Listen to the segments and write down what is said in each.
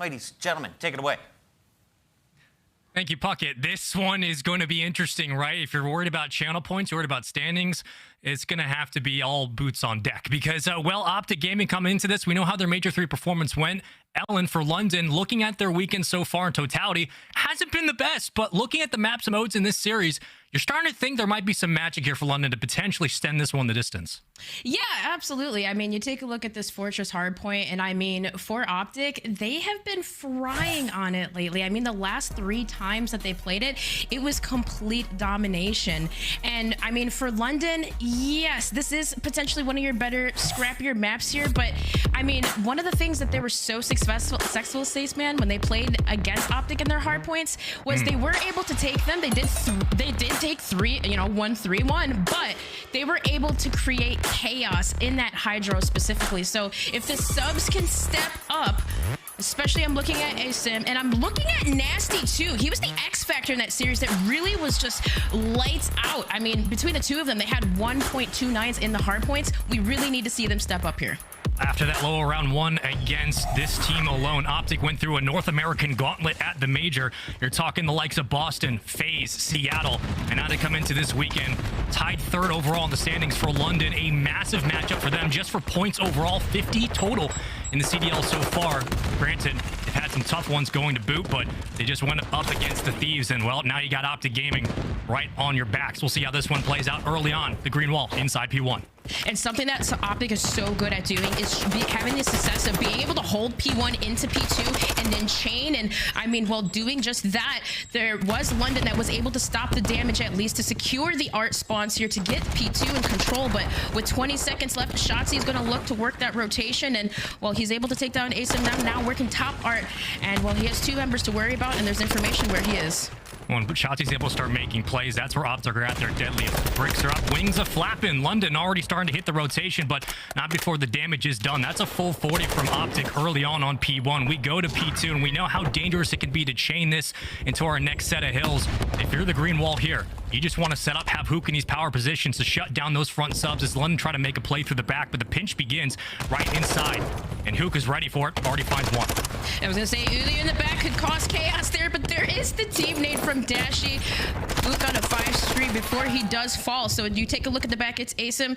Ladies, gentlemen, take it away. Thank you, Puckett. This one is going to be interesting, right? If you're worried about channel points, you're worried about standings, it's going to have to be all boots on deck because, well, OpTic Gaming coming into this, we know how their Major 3 performance went. Ellen for London, looking at their weekend so far in totality, hasn't been the best, but looking at the maps and modes in this series, you're starting to think there might be some magic here for London to potentially extend this one the distance. Yeah, absolutely. I mean, you take a look at this Fortress hardpoint, and I mean, for OpTic, they have been frying on it lately. I mean, the last 3 times that they played it, it was complete domination. And I mean, for London, yes, this is potentially one of your better, scrappier maps here, but I mean, one of the things that they were so successful, Spaceman, when they played against OpTic in their hardpoints, was they were able to take them. They did take 3, you know, 1-3-1, but they were able to create chaos in that HyDra specifically. So if the subs can step up, especially I'm looking at Asim and I'm looking at Nastie too. He was the X factor in that series that really was just lights out. I mean, between the two of them, they had 1.29s in the hardpoints. We really need to see them step up here. After that low round 1 against this team alone, OpTic went through a North American gauntlet at the Major. You're talking the likes of Boston, FaZe, Seattle, and now they come into this weekend tied 3rd overall in the standings for London. A massive matchup for them just for points overall, 50 total in the CDL so far. Granted, they've had some tough ones going to boot, but they just went up against the Thieves, and well, now you got OpTic Gaming right on your backs. We'll see how this one plays out early on. The green wall inside P1. And something that OpTic is so good at doing is having the success of being able to hold P1 into P2 and then chain. And I mean, while doing just that, there was London that was able to stop the damage at least to secure the art spawns here to get P2 in control. But with 20 seconds left, Shotzzy is going to look to work that rotation. And well, he's able to take down Asim now working top art. And well, he has 2 members to worry about, and there's information where he is. When Shotzzy's able to start making plays, that's where OpTic are at their deadliest. Bricks are up, wings are flapping. London already starting to hit the rotation, but not before the damage is done. That's a full 40 from OpTic early on P1. We go to P2, and we know how dangerous it can be to chain this into our next set of hills. If you're the green wall here, you just want to set up, have Huke in these power positions to shut down those front subs as London try to make a play through the back, but the pinch begins right inside, and Huke is ready for it, already finds one. I was going to say, Uli in the back could cause chaos there, but there is the team nade from Dashy. Huke on a 5-3 before he does fall. So you take a look at the back, it's Asim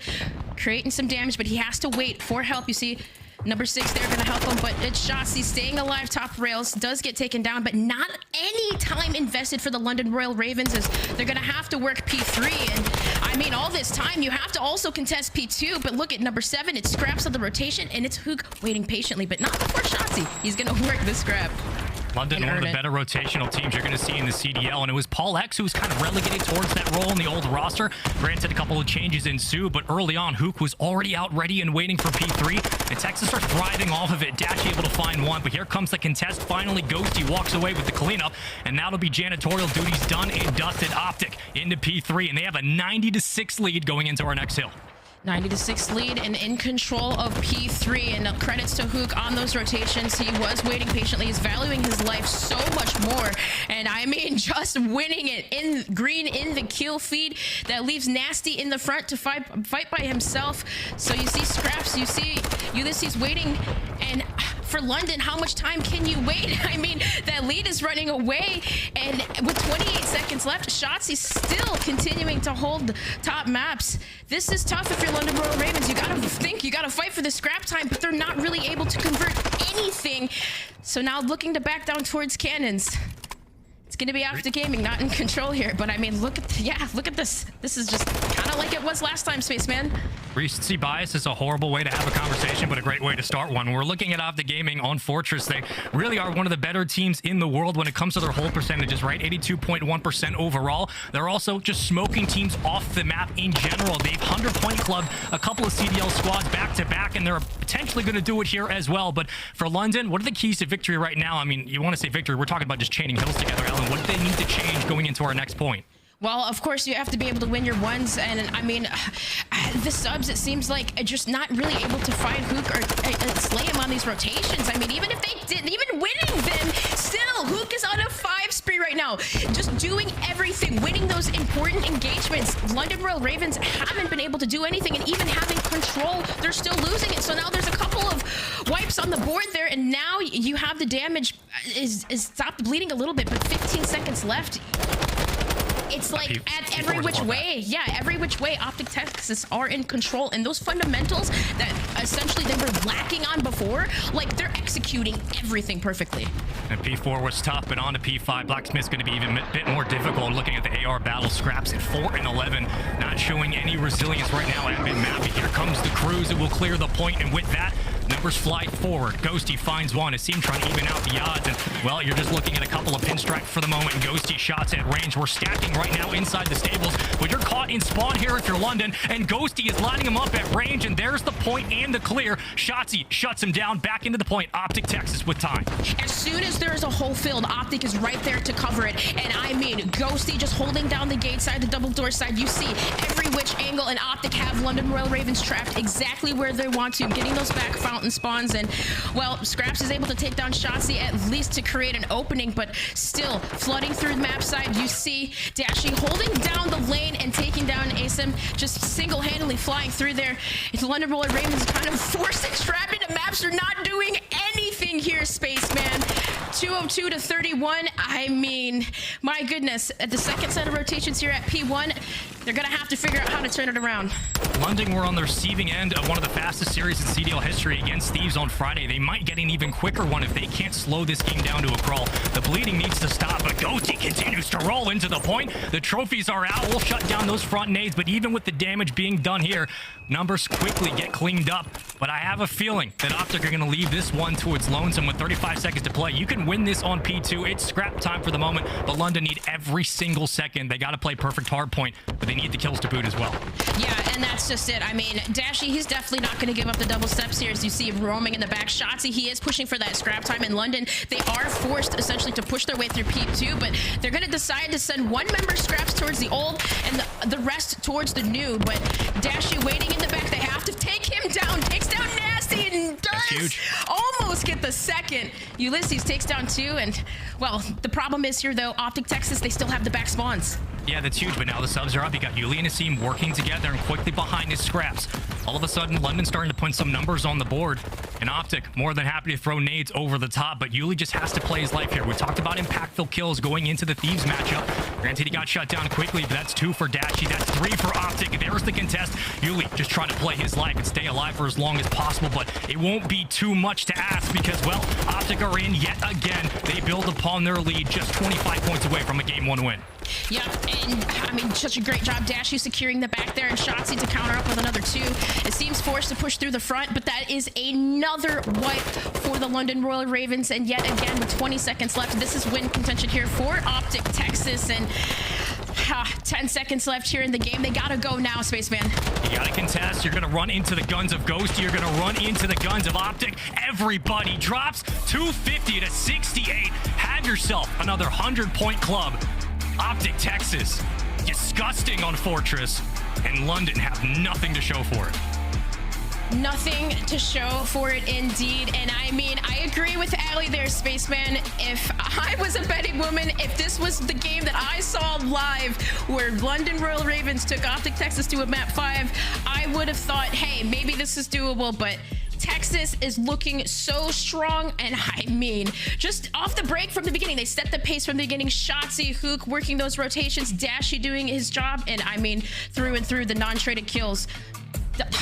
creating some damage, but he has to wait for help. You see number 6 there going to help him, but it's Shotzzy staying alive top rails, does get taken down, but not any time invested for the London Royal Ravens as they're going to have to work P3. And I mean, all this time you have to also contest P2, but look at number 7, it's Scrapz on the rotation, and it's Huke waiting patiently, but not before Shotzzy. He's going to work the scrap. London, one of the better rotational teams you're going to see in the CDL, and it was Paul X who was kind of relegated towards that role in the old roster. Granted, a couple of changes ensue, but early on, Huke was already out ready and waiting for P3, and Texas starts driving off of it. Dashy able to find one, but here comes the contest. Finally, Ghosty walks away with the cleanup, and that'll be janitorial duties done and dusted. OpTic into P3, and they have a 90-6 lead going into our next hill. 90-6 lead and in control of P3, and credits to Huke on those rotations. He was waiting patiently. He's valuing his life so much more, and I mean, just winning it in green in the kill feed that leaves Nastie in the front to fight by himself. So you see Scrapz, you see Ulysses waiting, and for London, how much time can you wait? I mean, that lead is running away, and with 28 seconds left, Shotzzy still continuing to hold top maps. This is tough if you're London Royal Ravens. You gotta fight for the scrap time, but they're not really able to convert anything. So now looking to back down towards cannons. It's going to be OpTic Gaming, not in control here. But I mean, look at this. This is just kind of like it was last time, Spaceman. Recency bias is a horrible way to have a conversation, but a great way to start one. We're looking at OpTic Gaming on Fortress. They really are one of the better teams in the world when it comes to their hold percentages, right? 82.1% overall. They're also just smoking teams off the map in general. They've 100-point club a couple of CDL squads back-to-back, and they're potentially going to do it here as well. But for London, what are the keys to victory right now? I mean, you want to say victory, we're talking about just chaining hills together, Ellen. What do they need to change going into our next point? Well, of course, you have to be able to win your ones, and I mean, the subs, it seems like just not really able to find Huke or slay him on these rotations. I mean, even if they didn't, even winning them, still, Huke is on a 5 spree right now, just doing everything, winning those important engagements. London Royal Ravens haven't been able to do anything, and even having control, they're still losing it. So now there's a couple of wipes on the board there, and now you have the damage is stopped bleeding a little bit, but 15 seconds left. It's like at every which way, every which way, OpTic Texas are in control, and those fundamentals that essentially they were lacking on before, like they're executing everything perfectly. And P4 was tough, but on to P5. Blacksmith's going to be even a bit more difficult. Looking at the AR battle, Scrapz at 4 and 11, not showing any resilience right now at mid-map. Here comes the cruise. It will clear the point, and with that, numbers fly forward. Ghosty finds one. Asim trying to even out the odds, and well, you're just looking at a couple of pinstrike for the moment. Ghosty shots at range. We're stacking right now inside the stables, but you're caught in spawn here if you're London, and Ghosty is lining him up at range, and there's the point and the clear. Shotzzy shuts him down back into the point. OpTic Texas with time. As soon as there is a whole field, OpTic is right there to cover it, and I mean, Ghosty just holding down the gate side, the double door side. You see every which angle, and OpTic have London Royal Ravens trapped exactly where they want to, getting those back fountain spawns, and well, Scrapz is able to take down Shotzzy at least to create an opening, but still flooding through the map side. You see Dashy holding down the lane and taking down Asim, just single-handedly flying through there. It's London Royal Ravens kind of forced and trapped into maps. They're not doing anything here, Spaceman. 202 to 31. I mean, my goodness, at the second set of rotations here at P1, they're gonna have to figure out how to turn it around. London were on the receiving end of one of the fastest series in CDL history against Thieves on Friday. They might get an even quicker one if they can't slow this game down to a crawl. The bleeding needs to stop, but Ghosty continues to roll into the point. The trophies are out. We'll shut down those front nades, but even with the damage being done here, numbers quickly get cleaned up. But I have a feeling that OpTic are going to leave this one to its lonesome with 35 seconds to play. You can win this on P2. It's scrap time for the moment, but London need every single second. They got to play perfect hard point, but they need the kills to boot as well. Yeah, and that's just it. I mean, Dashy, he's definitely not going to give up the double steps here, as you see him roaming in the back. Shotzzy, he is pushing for that scrap time. In London, they are forced essentially to push their way through P2, but they're going to decide to send one member Scrapz towards the old and the rest towards the new. But Dashy waiting in the back, they have to take him down. Takes down Nastie and does almost get the second. Ulysses takes down 2, and well, the problem is here though, OpTic Texas, they still have the back spawns. Yeah, that's huge, but now the subs are up. You got Yuli and Asim working together, and quickly behind is Scrapz. All of a sudden, London's starting to put some numbers on the board, and OpTic more than happy to throw nades over the top, but Yuli just has to play his life here. We talked about impactful kills going into the Thieves matchup. Granted, he got shut down quickly, but that's 2 for Dashy. That's 3 for OpTic. There's the contest. Yuli just trying to play his life and stay alive for as long as possible, but it won't be too much to ask because, well, OpTic are in yet again. They build upon their lead, just 25 points away from a Game 1 win. Yep, and I mean, such a great job. Dashy securing the back there, and Shotzzy to counter up with another 2. It seems forced to push through the front, but that is another wipe for the London Royal Ravens. And yet again, with 20 seconds left, this is win contention here for OpTic Texas. And 10 seconds left here in the game. They gotta go now, Spaceman. You gotta contest. You're gonna run into the guns of Ghosty. You're gonna run into the guns of OpTic. Everybody drops 250 to 68. Have yourself another 100-point club. OpTic Texas, disgusting on Fortress, and London have nothing to show for it. Nothing to show for it indeed. And I mean, I agree with Ali there, Spaceman. If I was a betting woman, if this was the game that I saw live where London Royal Ravens took OpTic Texas to a map 5, I would have thought, hey, maybe this is doable, but Texas is looking so strong, and I mean, just off the break from the beginning, they set the pace from the beginning. Shotzzy, Huke working those rotations, Dashy doing his job, and I mean, through and through the non-traded kills,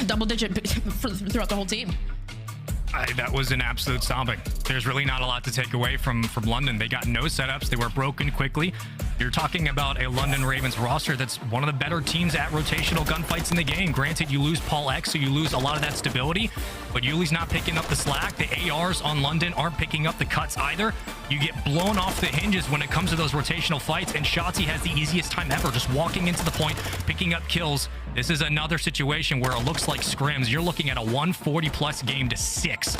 double digit throughout the whole team. That was an absolute stomping. There's really not a lot to take away from London. They got no setups. They were broken quickly. You're talking about a London Ravens roster that's one of the better teams at rotational gunfights in the game. Granted, you lose Paul X, so you lose a lot of that stability, but Yuli's not picking up the slack. The ARs on London aren't picking up the cuts either. You get blown off the hinges when it comes to those rotational fights, and Shotzzy has the easiest time ever just walking into the point, picking up kills. This is another situation where it looks like scrims. You're looking at a 140-plus game to 6.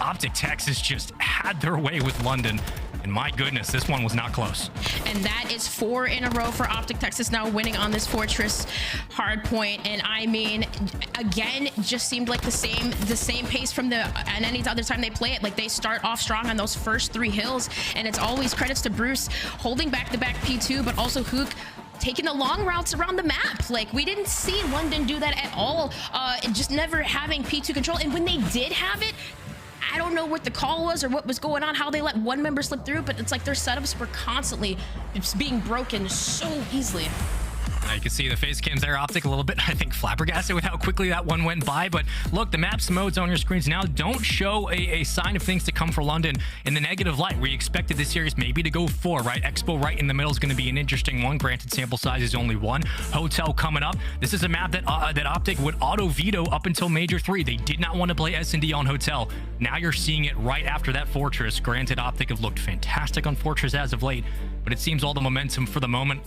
OpTic Texas just had their way with London. And my goodness, this one was not close. And that is 4 in a row for OpTic Texas now winning on this Fortress hard point. And I mean, again, just seemed like the same pace from and any other time they play it. Like, they start off strong on those first 3 hills, and it's always credits to Bruce holding back the back P2, but also Huke taking the long routes around the map. Like, we didn't see London do that at all. Just never having P2 control. And when they did have it, I don't know what the call was or what was going on, how they let one member slip through, but it's like their setups were constantly just being broken so easily. You can see the face cams there, OpTic, a little bit, I think, flabbergasted with how quickly that one went by. But look, the maps modes on your screens now don't show a sign of things to come for London in the negative light. We expected this series maybe to go 4, right? Expo right in the middle is going to be an interesting one. Granted, sample size is only 1. Hotel coming up. This is a map that OpTic would auto veto up until Major 3. They did not want to play S&D on Hotel. Now you're seeing it right after that Fortress. Granted, OpTic have looked fantastic on Fortress as of late, but it seems all the momentum for the moment,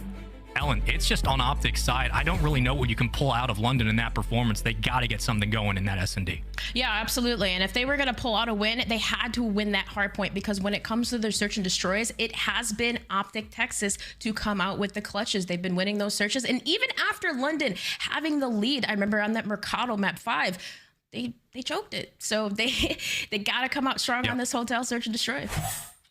Ellen, it's just on OpTic's side. I don't really know what you can pull out of London in that performance. They got to get something going in that S&D. Yeah, absolutely. And if they were going to pull out a win, they had to win that hard point, because when it comes to their search and destroys, it has been OpTic Texas to come out with the clutches. They've been winning those searches. And even after London having the lead, I remember on that Mercado map 5, they choked it. So they got to come out strong on this Hotel search and destroy.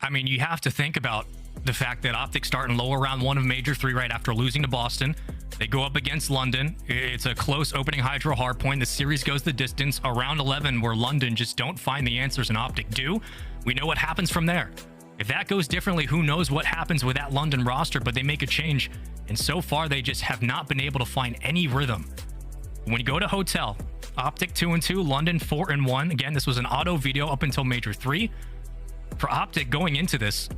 I mean, you have to think about the fact that OpTic starting lower round 1 of Major 3 right after losing to Boston. They go up against London. It's a close opening HyDra hardpoint. The series goes the distance. Around 11, where London just don't find the answers and OpTic do. We know what happens from there. If that goes differently, who knows what happens with that London roster, but they make a change. And so far, they just have not been able to find any rhythm. When you go to Hotel, OpTic 2-2, London 4-1. Again, this was an auto video up until Major 3. For OpTic going into this,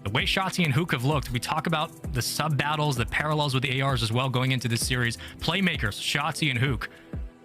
the way Shotzzy and Huke have looked, we talk about the sub battles, the parallels with the ARs as well going into this series. Playmakers, Shotzzy and Huke.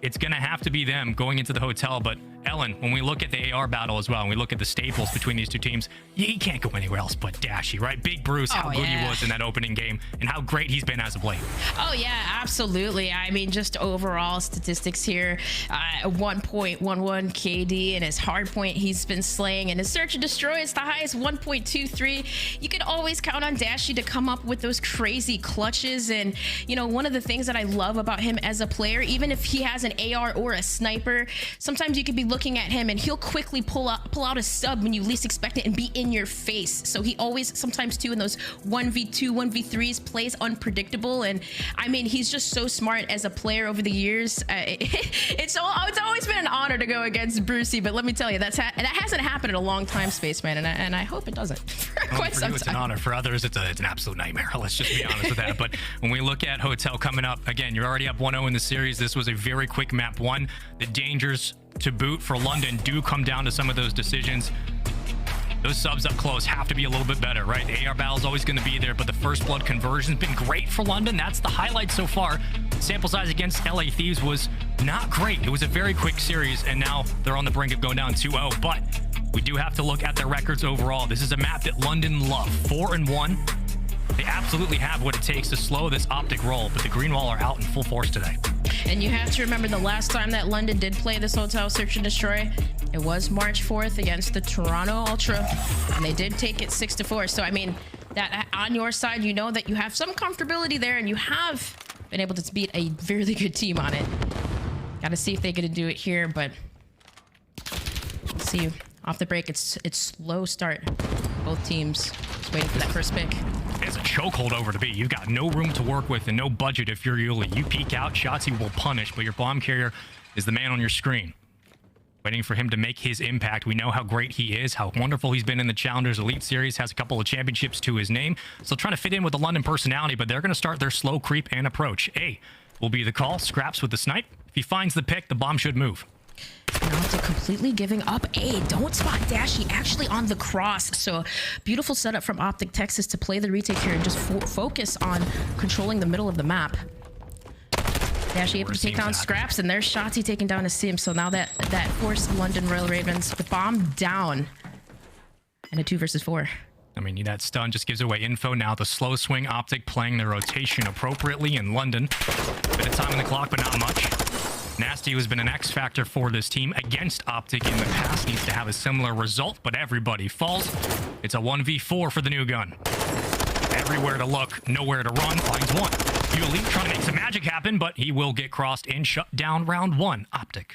It's going to have to be them going into the Hotel. But Ellen, when we look at the AR battle as well, and we look at the staples between these two teams, you can't go anywhere else but Dashy, right? Big Bruce, how good he was in that opening game and how great he's been as of late. Oh, yeah, absolutely. I mean, just overall statistics here, 1.11 KD, and his hard point he's been slaying, and his search and destroy is the highest, 1.23. You can always count on Dashy to come up with those crazy clutches. And, you know, one of the things that I love about him as a player, even if he has an AR or a sniper, sometimes you could be looking at him and he'll quickly pull out a sub when you least expect it and be in your face. So he always, sometimes too, in those 1v2 1v3s, plays unpredictable. And I mean, he's just so smart as a player over the years. It's always been an honor to go against Brucey, but let me tell you, that hasn't happened in a long time, Spaceman, and I hope it doesn't for quite some time. It's an honor. For others, it's an absolute nightmare. Let's just be honest with that. But when we look at Hotel coming up, again, you're already up 1-0 in the series. This was a very quick map 1. The dangers to boot for London do come down to some of those decisions. Those subs up close have to be a little bit better, right? The AR battle is always going to be there, but the first blood conversion's been great for London. That's the highlight so far. Sample size against LA Thieves was not great. It was a very quick series, and now they're on the brink of going down 2-0. But we do have to look at their records overall. This is a map that London love. 4-1. They absolutely have what it takes to slow this OpTic roll, but the Green Wall are out in full force today. And you have to remember, the last time that London did play this Hotel Search and Destroy, it was March 4th against the Toronto Ultra, and they did take it 6-4. So I mean, that on your side, you know that you have some comfortability there, and you have been able to beat a really good team on it. Got to see if they're going to do it here, but let's see. Off the break, it's slow start. Both teams just waiting for that first pick. It's a chokehold over to B. You've got no room to work with and no budget if you're Yuli. You peek out, Shotzzy will punish, but your bomb carrier is the man on your screen. Waiting for him to make his impact. We know how great he is, how wonderful he's been in the Challengers Elite Series, has a couple of championships to his name. Still trying to fit in with the London personality, but they're going to start their slow creep and approach. A will be the call. Scrapz with the snipe. If he finds the pick, the bomb should move. Now to completely giving up A. Don't spot Dashy actually on the cross. So beautiful setup from OpTic Texas to play the retake here and just focus on controlling the middle of the map. Dashy able to take down Scrapz, and there's Shotzzy taking down Asim. So now that forced London Royal Ravens the bomb down and a 2 versus 4. I mean, that stun just gives away info. Now the slow swing OpTic playing their rotation appropriately in London. Bit of time on the clock, but not much. Nastie, who's been an X factor for this team against OpTic in the past, needs to have a similar result, but everybody falls. It's a 1v4 for the new gun. Everywhere to look, nowhere to run, finds one. Yuli trying to make some magic happen, but he will get crossed and shut down round 1. OpTic.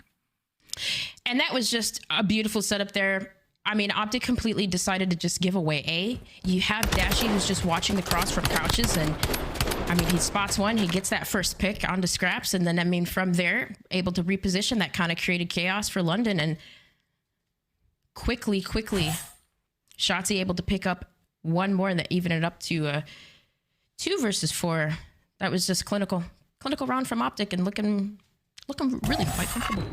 And that was just a beautiful setup there. I mean, OpTic completely decided to just give away A. You have Dashy, who's just watching the cross from couches, and I mean, he spots one, he gets that first pick onto Scrapz, and then, I mean, from there, able to reposition. That kind of created chaos for London, and quickly. Shotzzy able to pick up one more and that even it up to 2 versus 4. That was just clinical round from OpTic and looking really quite comfortable.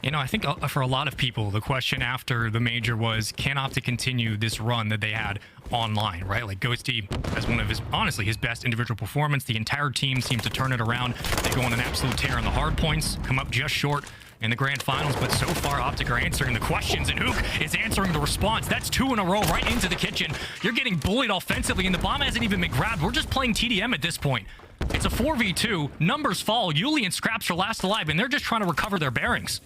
You know, I think for a lot of people, the question after the major was, can OpTic continue this run that they had online, right? Like Ghosty has one of his, honestly, his best individual performance. The entire team seems to turn it around. They go on an absolute tear on the hard points, come up just short in the grand finals, but so far OpTic are answering the questions and Huke is answering the response. That's 2 in a row right into the kitchen. You're getting bullied offensively and the bomb hasn't even been grabbed. We're just playing TDM at this point. It's a 4v2. Numbers fall. Yuli and Scrapz are last alive and they're just trying to recover their bearings.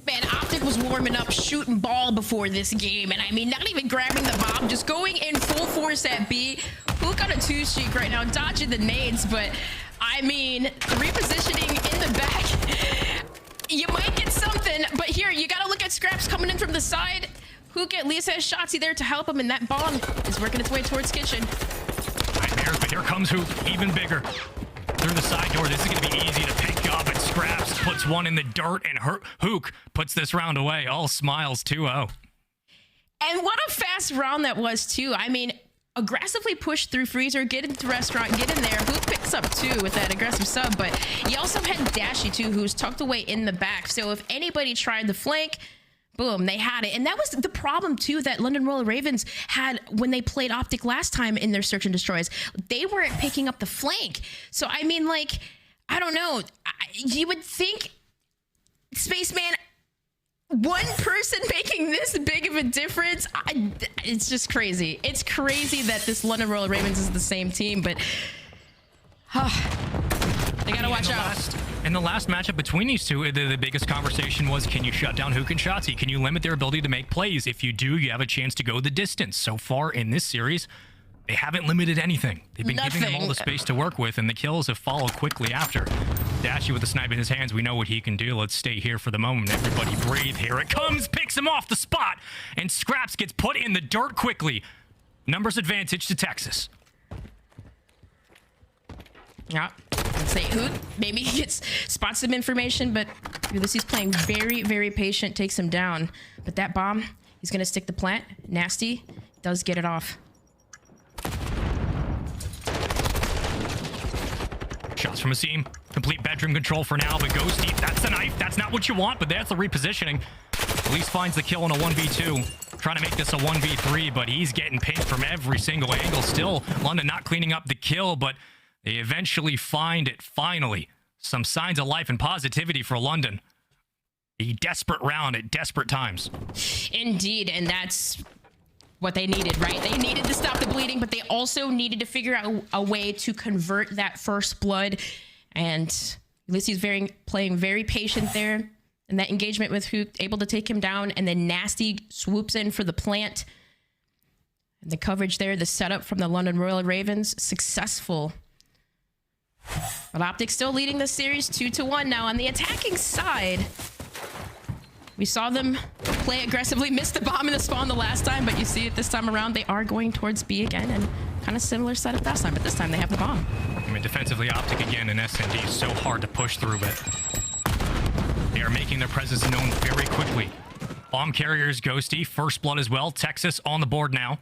Man, OpTic was warming up, shooting ball before this game. And I mean, not even grabbing the bomb, just going in full force at B. Huke on a 2-streak right now, dodging the nades. But I mean, the repositioning in the back, you might get something. But here, you got to look at Scrapz coming in from the side. Huke at least has Shotzzy there to help him. And that bomb is working its way towards kitchen. Nightmares, but here comes Huke, even bigger. Through the side door, this is going to be easy to pick up, and Scrapz puts one in the dirt, and Huke puts this round away. All smiles, 2-0. And what a fast round that was, too. I mean, aggressively push through Freezer, get into the restaurant, get in there. Huke picks up 2 with that aggressive sub, but you also had Dashy, too, who's tucked away in the back. So if anybody tried the flank, boom, they had it. And that was the problem, too, that London Royal Ravens had when they played OpTic last time in their Search and Destroys. They weren't picking up the flank. So, I mean, like, I don't know. You would think, Spaceman, one person making this big of a difference, it's just crazy. It's crazy that this London Royal Ravens is the same team, but they gotta watch out. In the last matchup between these two, the biggest conversation was, can you shut down Huke and Shotzzy? Can you limit their ability to make plays? If you do, you have a chance to go the distance. So far in this series, they haven't limited anything. They've been giving them all the space to work with, and the kills have followed quickly after. Dashy with a snipe in his hands, we know what he can do. Let's stay here for the moment. Everybody breathe. Here it comes, picks him off the spot, and Scrapz gets put in the dirt quickly. Numbers advantage to Texas. Yeah, let's say Huke, maybe he spots some information, but Ulysses playing very, very patient, takes him down. But that bomb, he's gonna stick the plant. Nastie does get it off. Shots from Asim. Complete bedroom control for now, but Ghosty, that's the knife. That's not what you want, but that's the repositioning. At least finds the kill in a 1v2. Trying to make this a 1v3, but he's getting pinned from every single angle. Still, London not cleaning up the kill, but they eventually find it, finally. Some signs of life and positivity for London. A desperate round at desperate times. Indeed, and that's what they needed, right? They needed to stop the bleeding, but they also needed to figure out a way to convert that first blood. And Ulysses playing very patient there. And that engagement with Huke, able to take him down, and then Nastie swoops in for the plant. And the coverage there, the setup from the London Royal Ravens, successful. But OpTic still leading the series 2-1 now. On the attacking side, we saw them play aggressively, missed the bomb in the spawn the last time, but you see it this time around. They are going towards B again, and kind of similar setup last time, but this time they have the bomb. I mean, defensively, OpTic again in SND is so hard to push through, but they are making their presence known very quickly. Bomb carriers, Ghosty, first blood as well. Texas on the board now.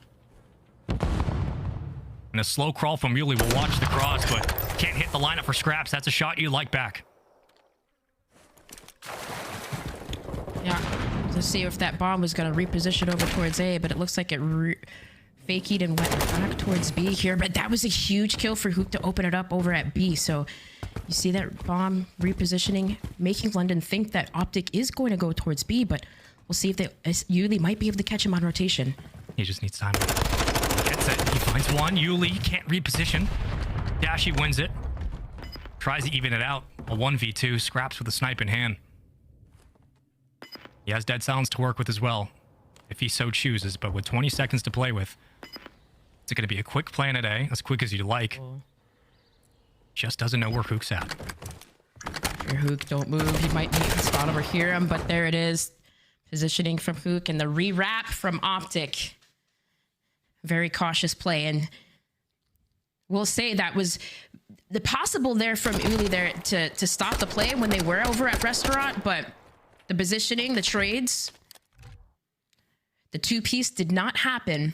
And a slow crawl from Yuli will watch the cross, but can't hit the lineup for Scrapz. That's a shot you like back. Yeah, let's see if that bomb was going to reposition over towards A, but it looks like it faked and went back towards B here. But that was a huge kill for Huke to open it up over at B. So you see that bomb repositioning, making London think that OpTic is going to go towards B, but we'll see if Yuli might be able to catch him on rotation. He just needs time. Gets it. He finds one. Yuli can't reposition. Dashy wins it. Tries to even it out. A 1v2. Scrapz with a snipe in hand. He has dead silence to work with as well, if he so chooses, but with 20 seconds to play with, it's going to be a quick plan at A, as quick as you'd like. Just doesn't know where Huke's at. Your Huke, don't move. He might meet the spot over here, but there it is. Positioning from Huke and the re-wrap from OpTic. Very cautious play, and we'll say that was the possible there from Uli there to stop the play when they were over at Restaurant, but the positioning, the trades, The two-piece did not happen.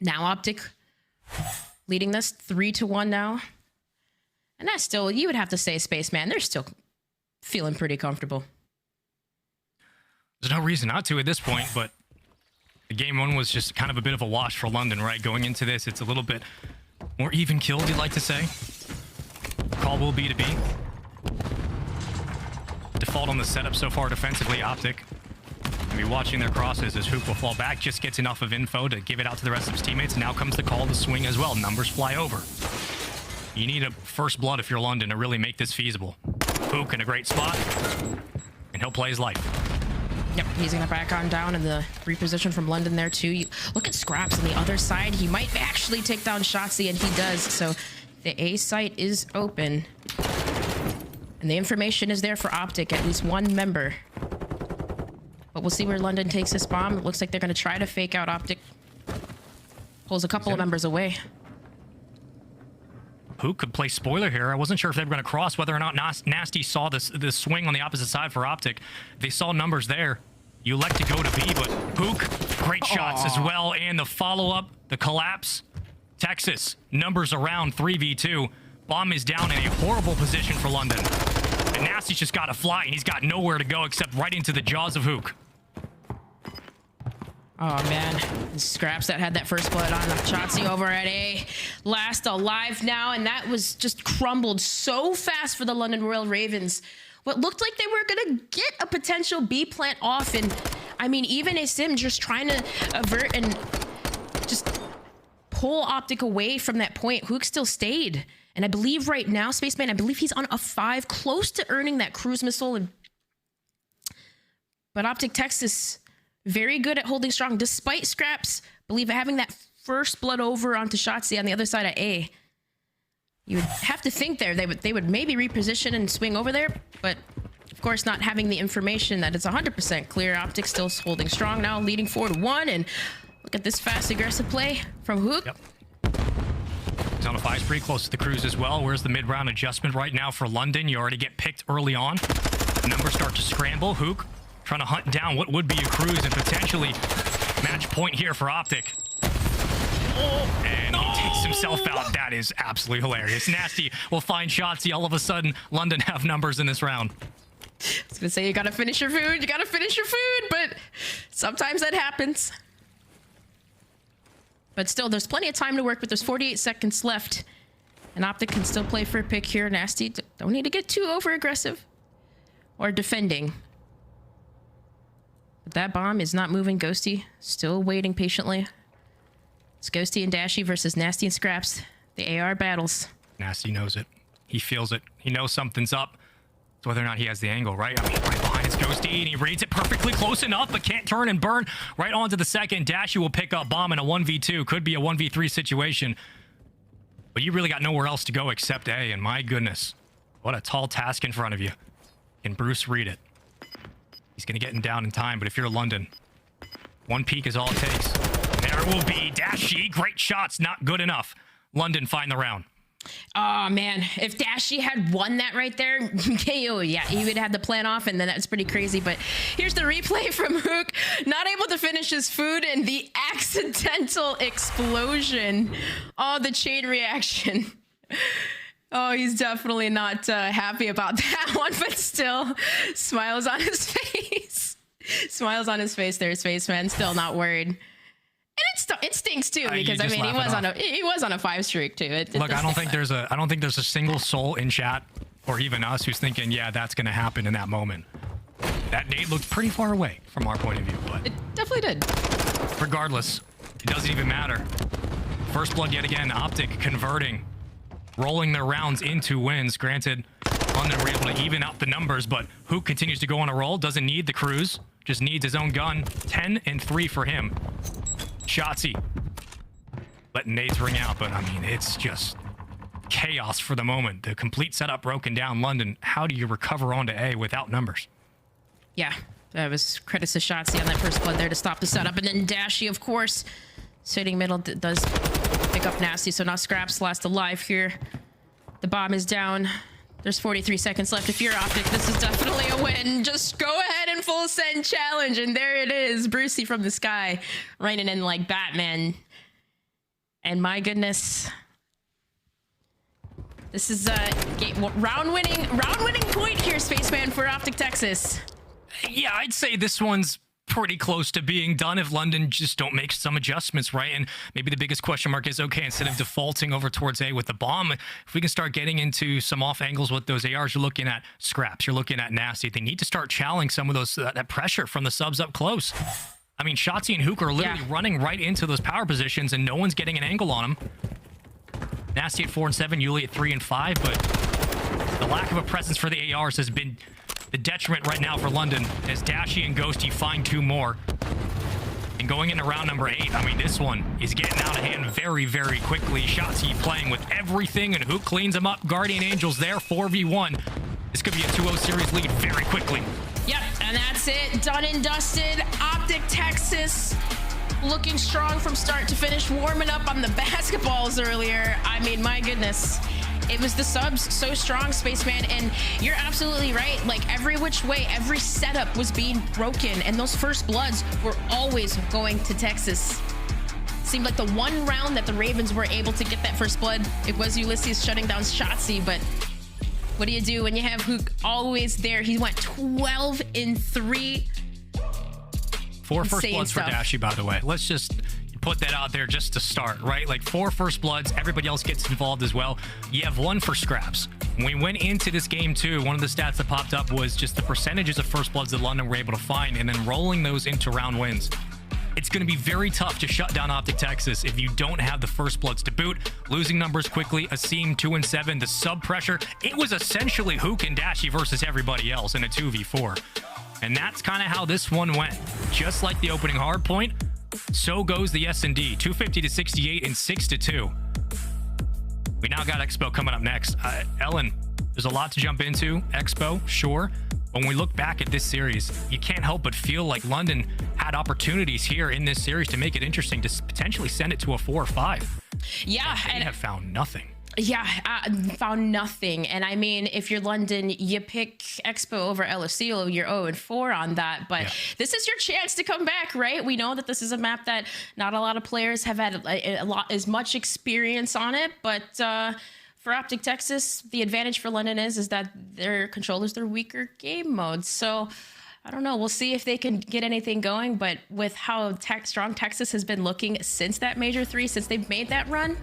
Now OpTic leading this 3-1 now. And that's still, you would have to say, Spaceman, they're still feeling pretty comfortable. There's no reason not to at this point, but the game one was just kind of a bit of a wash for London, right? Going into this, it's a little bit more even killed, you'd like to say. Call will be to be. Default on the setup so far defensively, OpTic. Be watching their crosses as Huke will fall back, just gets enough of info to give it out to the rest of his teammates. Now comes the call to swing as well. Numbers fly over. You need a first blood if you're London to really make this feasible. Huke in a great spot, and he'll play his life. Yep, he's gonna back on down in the reposition from London there too. You look at Scrapz on the other side. He might actually take down Shotzzy, and he does. So the A site is open. And the information is there for OpTic, at least one member. But we'll see where London takes this bomb. It looks like they're going to try to fake out OpTic. Pulls a couple of members away. Huke could play spoiler here. I wasn't sure if they were going to cross, whether or not Nastie saw this swing on the opposite side for OpTic. They saw numbers there. You elect to go to B, but Huke, great shots as well. And the follow-up, the collapse. Texas, numbers around 3v2. Bomb is down in a horrible position for London. And Nastie's just got to fly, and he's got nowhere to go except right into the jaws of Huke. Oh, man. Scrapz that had that first blood on Shotzzy over at A. Last alive now, and that was just crumbled so fast for the London Royal Ravens. What looked like they were going to get a potential B plant off, and I mean, even Asim just trying to avert and just pull OpTic away from that point. Huke still stayed. And I believe right now, Spaceman, I believe he's on a 5, close to earning that cruise missile. But OpTic Texas, very good at holding strong, despite Scrapz, believe having that first blood over onto Shotzzy on the other side of A. You would have to think there they would maybe reposition and swing over there, but of course not having the information that it's 100% clear. OpTic still holding strong now, leading 4-1, and look at this fast aggressive play from Huke. Yep. He's on a 5 spree, close to the cruise as well. Where's the mid-round adjustment right now for London? You already get picked early on. The numbers start to scramble. Huke trying to hunt down what would be a cruise and potentially match point here for OpTic. Oh, and he takes himself out. That is absolutely hilarious. Nastie will find Shotzzy. All of a sudden, London have numbers in this round. I was gonna say, you gotta finish your food. You gotta finish your food, but sometimes that happens. But still, there's plenty of time to work with. There's 48 seconds left. And OpTic can still play for a pick here. Nastie, don't need to get too over-aggressive. Or defending. But that bomb is not moving. Ghosty still waiting patiently. It's Ghosty and Dashy versus Nastie and Scrapz. The AR battles. Nastie knows it. He feels it. He knows something's up. It's whether or not he has the angle, right? I mean, right behind is Ghosty, and he reads it perfectly close enough, but can't turn and burn right onto the second. Dashy will pick up bomb in a 1v2. Could be a 1v3 situation. But you really got nowhere else to go except A, and my goodness, what a tall task in front of you. Can Bruce read it? He's going to get him down in time, but if you're London, one peek is all it takes. There will be Dashy. Great shots, not good enough. London find the round. Oh, man. If Dashy had won that right there, KO, yeah, he would have the plan off, and then that's pretty crazy. But here's the replay from Huke. Not able to finish his food, and the accidental explosion. Oh, the chain reaction. Oh, he's definitely not happy about that one, but still, smiles on his face. Smiles on his face there, Spaceman. Still not worried. And it stinks too, because I mean he was on a 5 streak too. Look, I don't think there's a single soul in chat or even us who's thinking, yeah, that's going to happen in that moment. That nade looked pretty far away from our point of view, but it definitely did. Regardless, it doesn't even matter. First blood yet again. OpTic converting, rolling their rounds into wins. Granted, London were able to even out the numbers, but Huke continues to go on a roll. Doesn't need the cruise, just needs his own gun. 10-3 for him. Shotzzy letting nades ring out, but I mean, it's just chaos for the moment. The complete setup broken down. London, how do you recover onto A without numbers? Yeah, that was credits to Shotzzy on that first blood there to stop the setup, and then Dashy, of course, sitting middle does pick up Nastie, so now Scrapz last alive here. The bomb is down. There's 43 seconds left. If you're OpTic, this is definitely a win. Just go ahead and full send challenge, and there it is, Brucey from the sky, raining in like Batman. And my goodness, this is a round winning point here, Spaceman, for OpTic Texas. Yeah, I'd say this one's pretty close to being done if London just don't make some adjustments, right? And maybe the biggest question mark is, okay, instead of defaulting over towards A with the bomb, if we can start getting into some off angles with those ARs, you're looking at Scrapz, you're looking at Nastie. They need to start challenging some of those that pressure from the subs up close. I mean, Shotzzy and Huke are literally running right into those power positions, and no one's getting an angle on them. Nastie at 4 and 7, Yuli at 3 and 5, but the lack of a presence for the ARs has been the detriment right now for London, as Dashy and Ghosty find 2 more. And going into round number 8, I mean, this one is getting out of hand very, very quickly. Shotzzy playing with everything, and Huke cleans him up. Guardian Angels there, 4v1. This could be a 2-0 series lead very quickly. Yep, and that's it. Done and dusted. OpTic Texas looking strong from start to finish, warming up on the basketballs earlier. I mean, my goodness. It was the subs so strong, Spaceman, and you're absolutely right. Like, every which way, every setup was being broken, and those first bloods were always going to Texas. Seemed like the one round that the Ravens were able to get that first blood, it was Ulysses shutting down Shotzzy, but what do you do when you have Huke always there? He went 12 in 3. 4 first bloods for Dashy, by the way. Let's just put that out there just to start, right? Like 4 first bloods, everybody else gets involved as well. You have 1 for Scrapz. When we went into this game too, one of the stats that popped up was just the percentages of first bloods that London were able to find, and then rolling those into round wins. It's going to be very tough to shut down OpTic Texas if you don't have the first bloods to boot. Losing numbers quickly, Asim 2 and 7, the sub pressure. It was essentially Huke and Dashy versus everybody else in a 2v4. And that's kind of how this one went. Just like the opening hard point, so goes the S&D, 250 to 68 and 6 to 2. We now got Expo coming up next. Ellen, there's a lot to jump into. Expo, sure. When we look back at this series, you can't help but feel like London had opportunities here in this series to make it interesting, to potentially send it to a 4 or 5. Yeah. And have found nothing. Yeah, found nothing. And I mean, if you're London, you pick Expo over LSU, you're 0-4 on that. But this is your chance to come back, right? We know that this is a map that not a lot of players have had as much experience on it. But for OpTic Texas, the advantage for London is that their controllers, they're weaker game modes. So I don't know. We'll see if they can get anything going. But with how strong Texas has been looking since that Major 3, since they've made that run.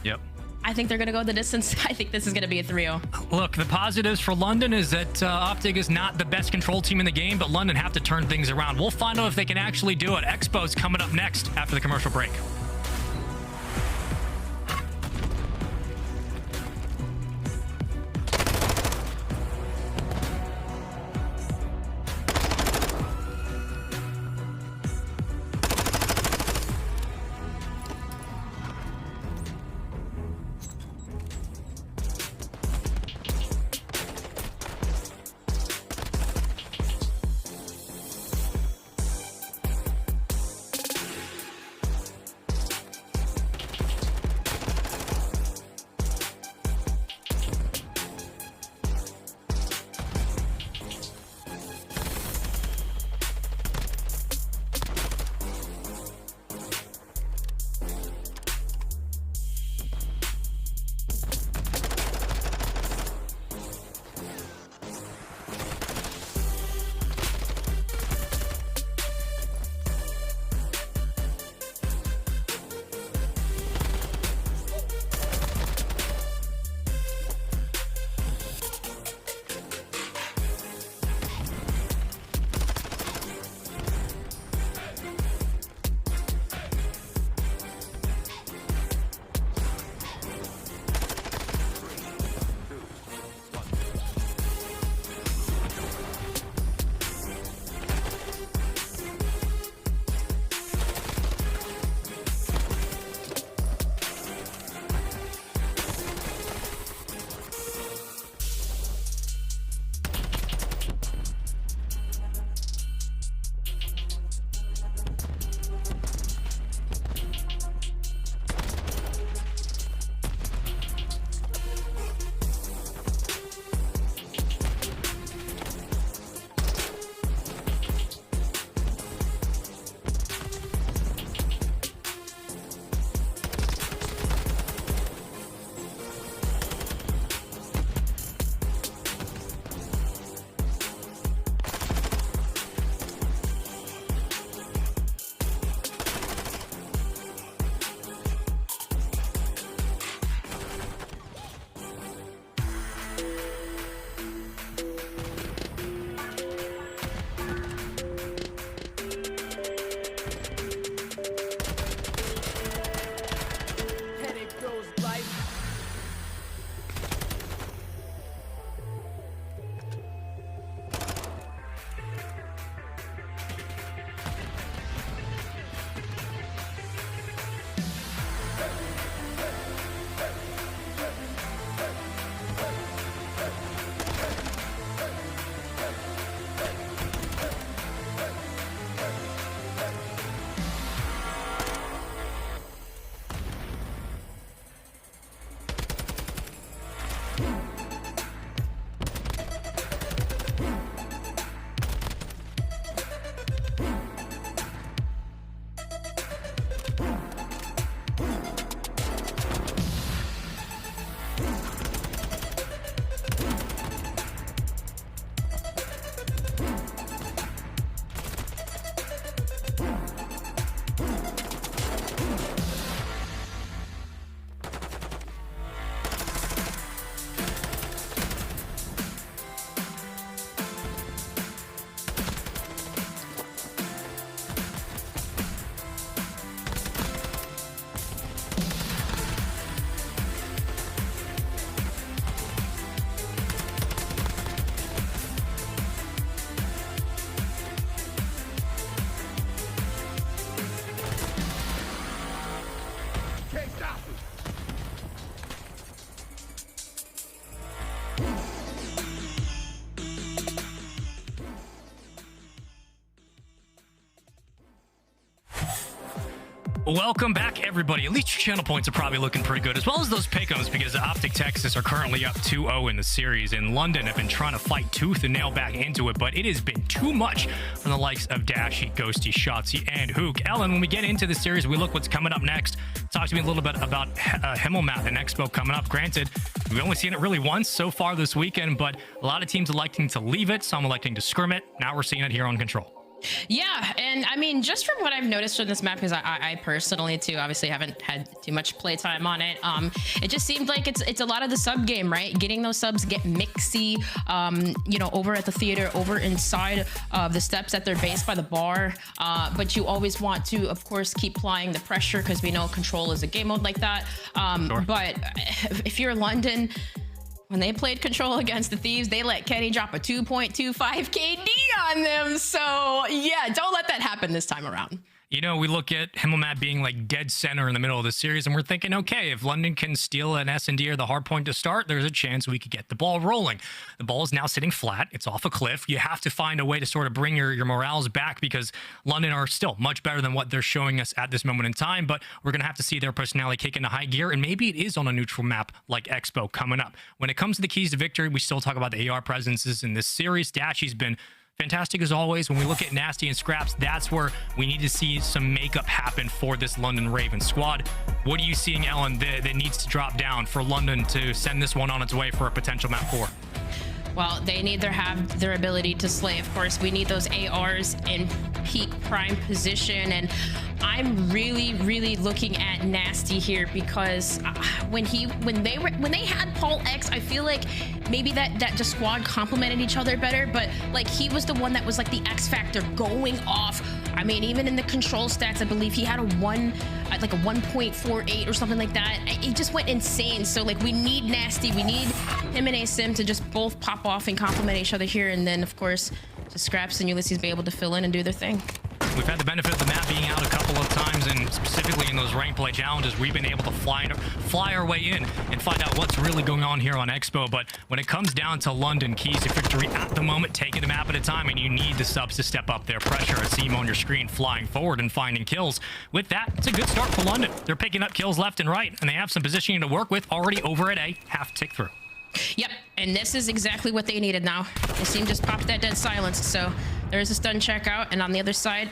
Yep. I think they're going to go the distance. I think this is going to be a 3-0. Look, the positives for London is that OpTic is not the best control team in the game, but London have to turn things around. We'll find out if they can actually do it. Expo's coming up next after the commercial break. Welcome back, everybody. At least your channel points are probably looking pretty good, as well as those pick'ems, because OpTic Texas are currently up 2-0 in the series. In London, have been trying to fight tooth and nail back into it, but it has been too much from the likes of Dashy, Ghosty, Shotzzy, and Huke. Ellen, when we get into the series, we look what's coming up next. Talk to me a little bit about Himmelmat and Expo coming up. Granted, we've only seen it really once so far this weekend, but a lot of teams electing to leave it, some electing to scrim it. Now we're seeing it here on Control. Yeah, and I mean, just from what I've noticed from this map, because I personally too obviously haven't had too much playtime on it, it just seemed like it's a lot of the sub game, right? Getting those subs get mixy, you know, over at the theater, over inside of the steps at their base by the bar, but you always want to, of course, keep applying the pressure, because we know Control is a game mode like that. Sure. But if you're London, when they played Control against the Thieves, they let Kenny drop a 2.25 KD on them. So yeah, don't let that happen this time around. You know, we look at Himmelmat being like dead center in the middle of the series, and we're thinking, okay, if London can steal an S&D or the hard point to start, there's a chance we could get the ball rolling. The ball is now sitting flat. It's off a cliff. You have to find a way to sort of bring your morales back, because London are still much better than what they're showing us at this moment in time, but we're going to have to see their personality kick into high gear, and maybe it is on a neutral map like Expo coming up. When it comes to the keys to victory, we still talk about the AR presences in this series. Dashy's been fantastic as always. When we look at Nastie and Scrapz, that's where we need to see some makeup happen for this London Raven squad. What are you seeing, Ellen, that needs to drop down for London to send this one on its way for a potential map 4? Well, they need to have their ability to slay. Of course, we need those ARs in peak prime position, and I'm really looking at Nastie here, because when they had Paul X, I feel like maybe that just squad complemented each other better, but like he was the one that was like the X factor going off. I mean, even in the Control stats, I believe he had a 1.48 or something like that. It just went insane. So like, we need Nastie, we need him and Asim to just both pop off and complement each other here, and then of course just Scrapz and Ulysses be able to fill in and do their thing. We've had the benefit of the map being out a couple of times, and specifically in those rank play challenges, we've been able to fly our way in and find out what's really going on here on Expo. But when it comes down to London, keys to victory at the moment, taking the map at a time, and you need the subs to step up their pressure. Asim on your screen flying forward and finding kills. With that, it's a good start for London. They're picking up kills left and right, and they have some positioning to work with already over at A, half tick through. Yep, and this is exactly what they needed now. Asim just popped that dead silence, so there's a stun check out, and on the other side,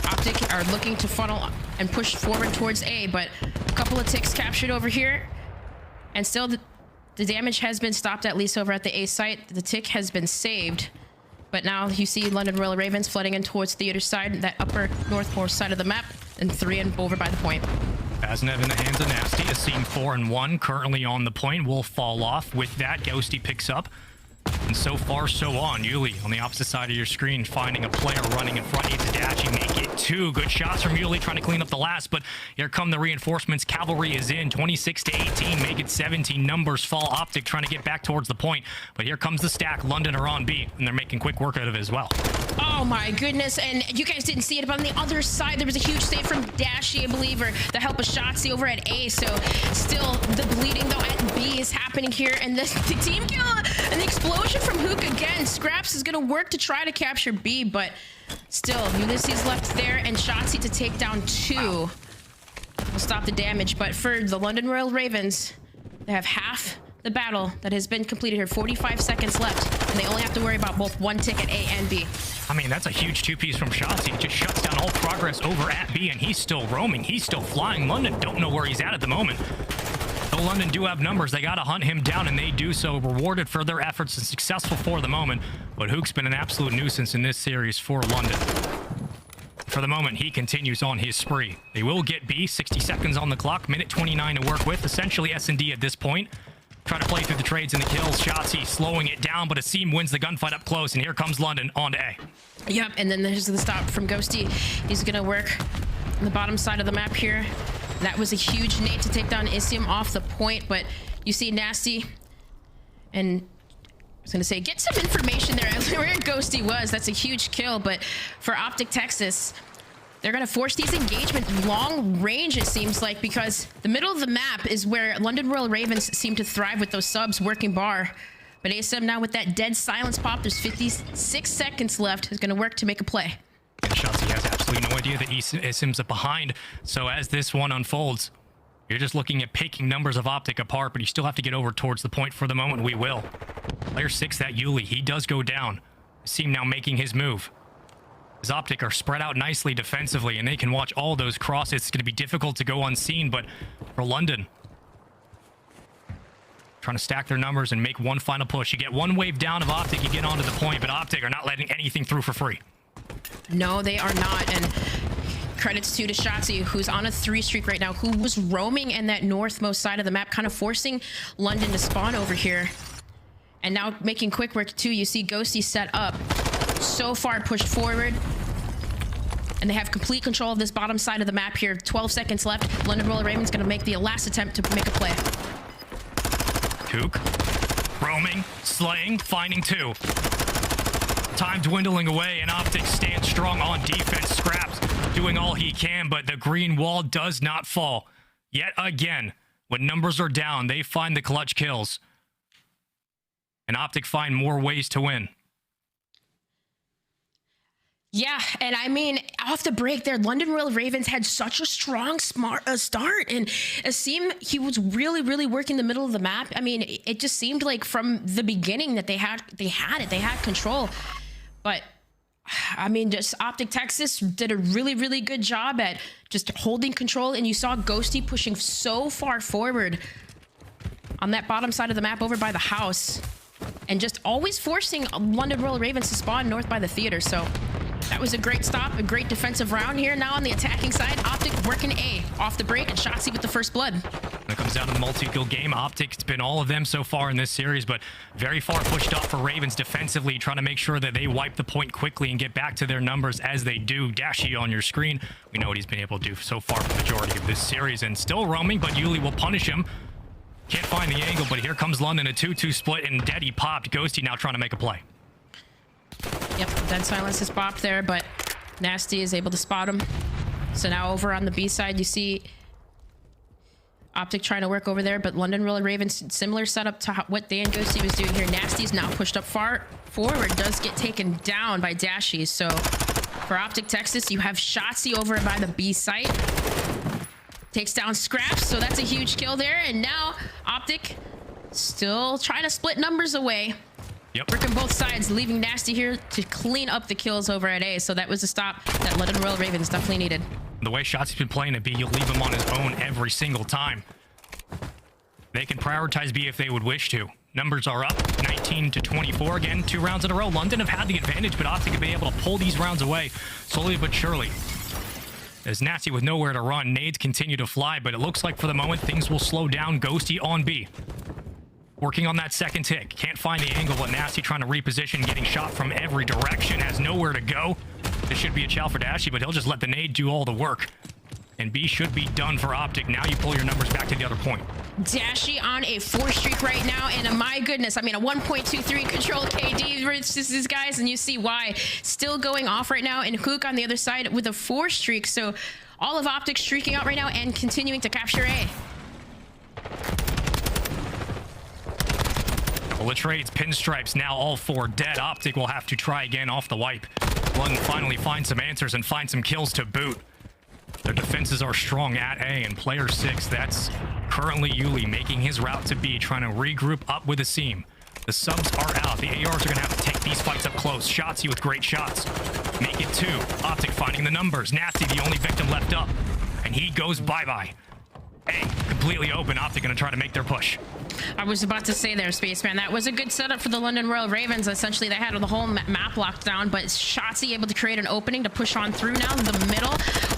OpTic are looking to funnel and push forward towards A, but a couple of ticks captured over here, and still the damage has been stopped, at least over at the A site. The tick has been saved, but now you see London Royal Ravens flooding in towards the other side, that upper northwest side of the map, and 3 and over by the point. Asnev in the hands of Nastie. Asim 4-1 currently on the point. Will fall off. With that, Ghosty picks up And so far, so on. Yuli on the opposite side of your screen, finding a player running in front. It's Dashy. Make it 2 good shots from Yuli, trying to clean up the last, but here come the reinforcements. Cavalry is in, 26-18, make it 17. Numbers fall. OpTic trying to get back towards the point, but here comes the stack. London are on B, and they're making quick work out of it as well. Oh my goodness, and you guys didn't see it, but on the other side, there was a huge save from Dashy, I believe, or the help of Shotzzy over at A, so still the bleeding, though, at B is happening here, and the team kill and the explosion from Huke again. Scrapz is going to work to try to capture B, but still, Ulysses left there, and Shotzzy to take down 2. Wow. Will stop the damage, but for the London Royal Ravens, they have half the battle that has been completed here. 45 seconds left, and they only have to worry about both one tick at A and B. I mean, that's a huge 2-piece from Shotzzy. He just shuts down all progress over at B, and he's still roaming. He's still flying. London don't know where he's at the moment. Though London do have numbers, they got to hunt him down, and they do so. Rewarded for their efforts and successful for the moment. But Huke's been an absolute nuisance in this series for London. For the moment, he continues on his spree. They will get B, 60 seconds on the clock, minute 29 to work with. Essentially S&D at this point. Try to play through the trades and the kills. Shotzzy slowing it down, but Asim wins the gunfight up close, and here comes London on to A. Yep, and then there's the stop from Ghosty. He's going to work on the bottom side of the map here. That was a huge nade to take down Asim off the point, but you see Nastie, and I was going to say, get some information there where Ghosty was. That's a huge kill, but for OpTic Texas, they're going to force these engagements long range, it seems like, because the middle of the map is where London Royal Ravens seem to thrive with those subs working bar. But Asim now with that dead silence pop, there's 56 seconds left, is going to work to make a play. And Shotzzy has absolutely no idea that Asim's up behind. So as this one unfolds, you're just looking at picking numbers of OpTic apart, but you still have to get over towards the point. For the moment, we will. Player 6, that Yuli, he does go down. Asim now making his move. As OpTic are spread out nicely defensively, and they can watch all those crosses. It's going to be difficult to go unseen, but for London, trying to stack their numbers and make one final push. You get one wave down of OpTic, you get onto the point, but OpTic are not letting anything through for free. No, they are not, and credits to Shotzzy, who's on a 3 streak right now, who was roaming in that northmost side of the map, kind of forcing London to spawn over here. And now making quick work too. You see Ghosty set up, so far pushed forward, and they have complete control of this bottom side of the map here. 12 seconds left. London Royal Ravens going to make the last attempt to make a play. Huke, roaming, slaying, finding 2. Time dwindling away, and OpTic stands strong on defense. Scrapz doing all he can, but the green wall does not fall. Yet again, when numbers are down, they find the clutch kills. And OpTic find more ways to win. Yeah, and I mean, off the break there, London Royal Ravens had such a strong start, and Asim, he was really working the middle of the map. I mean, it just seemed like from the beginning that they had control. But I mean, just OpTic Texas did a really good job at just holding control, and you saw Ghosty pushing so far forward on that bottom side of the map over by the house, and just always forcing London Royal Ravens to spawn north by the theater. So that was a great stop, a great defensive round here. Now on the attacking side, OpTic working A off the break, and Shotzzy with the first blood. When it comes down to the multi-kill game, OpTic, it's been all of them so far in this series, but very far pushed up for Ravens defensively, trying to make sure that they wipe the point quickly and get back to their numbers as they do. Dashy on your screen. We know what he's been able to do so far for the majority of this series, and still roaming, but Yuli will punish him. Can't find the angle, but here comes London, a 2-2 split, and Daddy popped. Ghosty now trying to make a play. Yep, dead silence is popped there, but Nastie is able to spot him. So now over on the B side, you see OpTic trying to work over there, but London Royal Ravens, similar setup to what Dan Ghosty was doing here. Nastie's now pushed up far forward, does get taken down by Dashy. So for OpTic Texas, you have Shotzzy over by the B site. Takes down Scrapz, so that's a huge kill there. And now OpTic still trying to split numbers away. Yep. Working both sides, leaving Nastie here to clean up the kills over at A. So that was a stop that London Royal Ravens definitely needed. The way Shotzzy's been playing at B, you'll leave him on his own every single time. They can prioritize B if they would wish to. Numbers are up, 19-24. Again, 2 rounds in a row. London have had the advantage, but OpTic have been able to pull these rounds away slowly but surely. As Nastie with nowhere to run, nades continue to fly, but it looks like for the moment things will slow down. Ghosty on B. Working on that second tick. Can't find the angle, but Nastie trying to reposition, getting shot from every direction, has nowhere to go. This should be a chow for Dashy, but he'll just let the nade do all the work. And B should be done for OpTic. Now you pull your numbers back to the other point. Dashy on a 4 streak right now, and my goodness, I mean, a 1.23 control KD versus these guys, and you see why. Still going off right now, and Huke on the other side with a 4 streak. So all of OpTic streaking out right now and continuing to capture A. Well, the trades, pinstripes, now all 4 dead. OpTic will have to try again off the wipe. One finally find some answers and find some kills to boot. Their defenses are strong at A, and player 6, that's currently Yuli, making his route to B, trying to regroup up with Asim. The subs are out. The ARs are going to have to take these fights up close. Shotzzy with great shots. Make it 2. OpTic finding the numbers. Nastie, the only victim left up. And he goes bye-bye. A, completely open. OpTic going to try to make their push. I was about to say there, Spaceman, that was a good setup for the London Royal Ravens. Essentially, they had the whole map locked down, but Shotzzy able to create an opening to push on through now in the middle,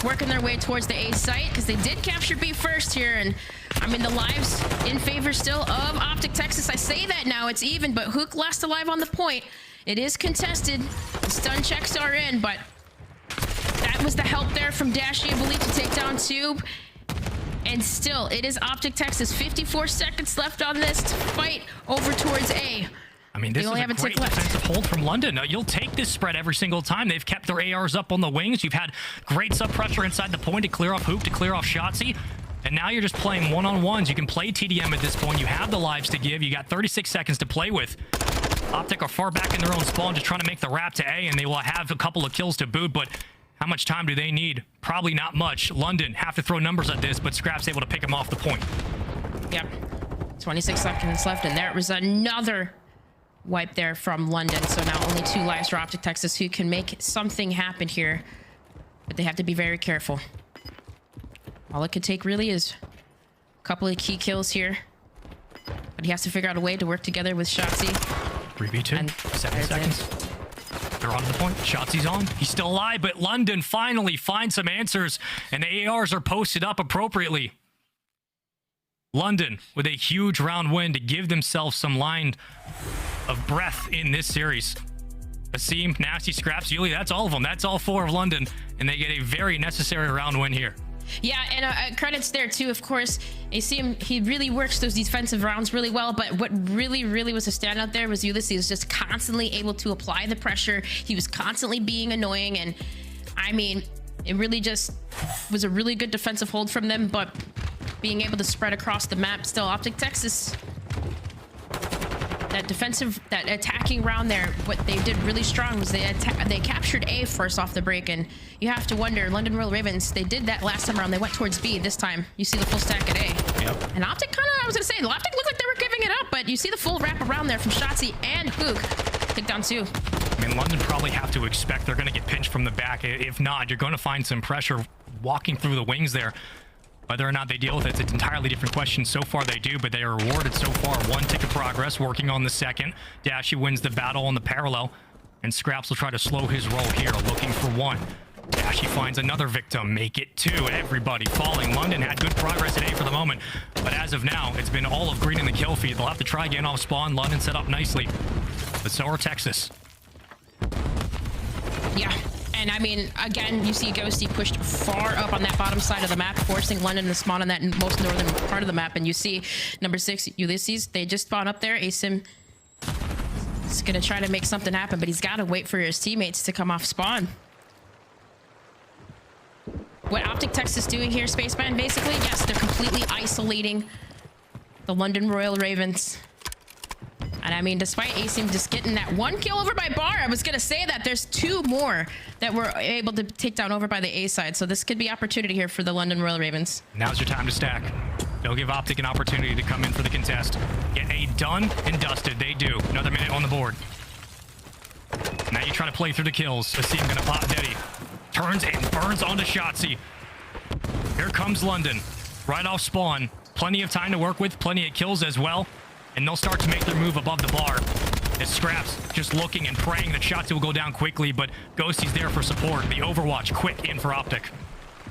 working their way towards the A site, because they did capture B first here, and I mean, the lives in favor still of OpTic Texas. I say that now, it's even, but Huke last alive on the point. It is contested. The stun checks are in, but that was the help there from Dashy, I believe, to take down Tube. And still, it is OpTic Texas. 54 seconds left on this to fight over towards A. I mean, this is a great defensive hold from London. You'll take this spread every single time. They've kept their ARs up on the wings. You've had great sub-pressure inside the point to clear off Huke, to clear off Shotzzy. And now you're just playing one-on-ones. You can play TDM at this point. You have the lives to give. You got 36 seconds to play with. OpTic are far back in their own spawn, just trying to make the wrap to A, and they will have a couple of kills to boot, but how much time do they need? Probably not much. London have to throw numbers at this, but Scrapz able to pick him off the point. Yep. 26 seconds left, and there was another wipe there from London. So now only 2 lives for OpTic Texas, who can make something happen here. But they have to be very careful. All it could take really is a couple of key kills here. But he has to figure out a way to work together with Shotzzy. 3v2, 7 seconds. They're on the point. Shotzi's on. He's still alive, but London finally finds some answers, and the ARs are posted up appropriately. London with a huge round win to give themselves some line of breath in this series. Asim, Nastie, Scrapz, Yuli, that's all of them. That's all 4 of London, and they get a very necessary round win here. Yeah, and credits there too, of course. Asim, he really works those defensive rounds really well, but what really was a standout there was Ulysses just constantly able to apply the pressure. He was constantly being annoying, and I mean, it really just was a really good defensive hold from them, but being able to spread across the map still. OpTic Texas, that attacking round there, what they did really strong was they captured A first off the break, and you have to wonder, London Royal Ravens, they did that last time around. They went towards B. This time, you see the full stack at A. Yep. And OpTic kind of, I was going to say, OpTic looked like they were giving it up, but you see the full wrap around there from Shotzzy and Huke. Take down 2. I mean, London probably have to expect they're going to get pinched from the back. If not, you're going to find some pressure walking through the wings there. Whether or not they deal with it's an entirely different question. So far they do, but they are rewarded so far. 1 tick of progress, working on the second. Dashy wins the battle on the parallel, and Scrapz will try to slow his roll here, looking for 1. Dashy finds another victim, make it 2. Everybody falling. London had good progress today for the moment, but as of now, it's been all of green in the kill feed. They'll have to try again off spawn. London set up nicely, but so are Texas. Yeah. And I mean, again, you see Ghosty pushed far up on that bottom side of the map, forcing London to spawn on that most northern part of the map. And you see number 6, Ulysses, they just spawn up there. Asim is going to try to make something happen, but he's got to wait for his teammates to come off spawn. What OpTic Texas is doing here, Spaceman, basically, yes, they're completely isolating the London Royal Ravens. And I mean, despite Asim just getting that 1 kill over by Bar, I was going to say that there's 2 more that were able to take down over by the A side. So this could be opportunity here for the London Royal Ravens. Now's your time to stack. They'll give OpTic an opportunity to come in for the contest. Get A done and dusted. They do. Another minute on the board. Now you try to play through the kills. Asim going to pop Deddy. Turns and burns onto Shotzzy. Here comes London. Right off spawn. Plenty of time to work with. Plenty of kills as well. And they'll start to make their move above the bar. As Scrapz just looking and praying that Shotzzy will go down quickly, but Ghosty's there for support. The Overwatch quick in for OpTic.